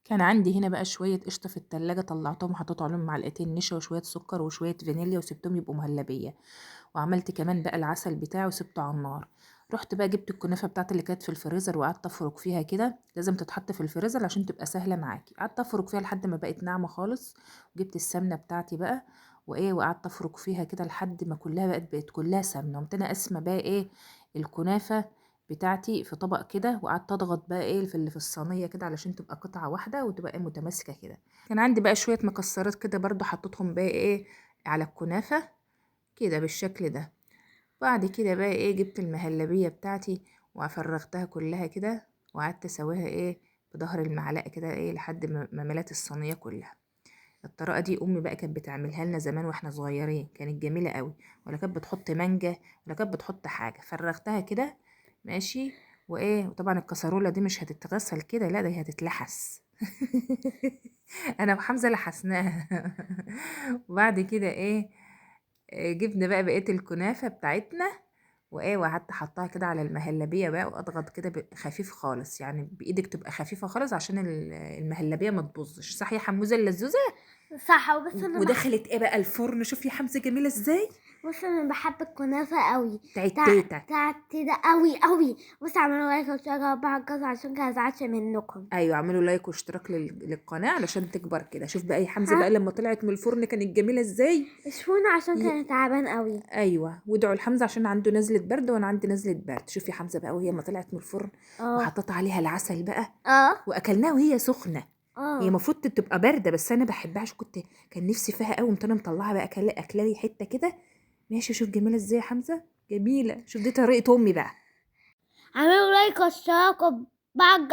كان عندي هنا بقى شوية قشطة في التلاجة، طلعتهم وحطيت عليهم معلقتين نشا وشوية سكر وشوية فانيليا وسبتهم يبقوا مهلبية. وعملت كمان بقى العسل بتاعي وسبته على النار. رحت بقى جبت الكنافة بتاعتي اللي كانت في الفريزر وقعدت افرك فيها كده، لازم تتحط في الفريزر عشان تبقى سهلة معاكي. قعدت افرك فيها لحد ما بقت ناعمة خالص. وجبت السمنة بتاعتي بقى وقعدت افرك فيها كده لحد ما كلها بقت كلها سمنة. قمت انا قاسمة بقى الكنافة بتاعتي في طبق كده، وقعدت اضغط بقى في اللي في الصينيه كده علشان تبقى قطعه واحده وتبقى متماسكه كده. كان عندي بقى شويه مكسرات كده برضو حطيتهم بقى على الكنافه كده بالشكل ده. بعد كده بقى جبت المهلبيه بتاعتي وفرغتها كلها كده، وقعدت اسويها بظهر المعلقه كده لحد ما ملت الصينيه كلها. الطريقه دي امي بقى كانت بتعملها لنا زمان واحنا صغيرين، كانت جميله قوي. ولا كانت بتحط مانجا ولا كانت بتحط حاجه، فرغتها كده ماشي. وطبعا الكسرولة دي مش هتتغسل كده، لا دي هتتلحس. انا وحمزة لحسناها. وبعد كده جبنا بقى بقية الكنافة بتاعتنا وقعدت احطها كده على المهلبية بقى، واضغط كده خفيف خالص، يعني بايدك تبقى خفيفة خالص عشان المهلبية ما تبوظش. صح يا حموزة اللزوزة؟ صح. بس انا ودخلت بقى الفرن. شوف يا حمزة جميلة ازاي. بص انا بحب الكنافه قوي بتاعت تيتا. بتاعت كده قوي قوي. بص اعملوا لايك واشتركوا وبعد كده عشان كده مزعلش منكم. ايوه اعملوا لايك واشتراك للقناه علشان تكبر كده. شوف بقى يا حمزه ها بقى لما طلعت من الفرن كانت جميله ازاي. اشفونا عشان ي... كان تعبان قوي. ايوه وادعوا لحمزه عشان عنده نزله برد وانا عندي نزله برد. شوف يا حمزه بقى وهي ما طلعت من الفرن اه وحطيت عليها العسل بقى اه واكلناها وهي سخنه. هي اه المفروض تبقى بارده بس انا بحبها عشان كان نفسي فيها قوي. قمت انا مطلعها بقى اكلالي حته كده ماشي. شوف جميله ازاي يا حمزه، جميله. شوف دي طريقه امي بقى. اعملوا لايك واشتركوا بعد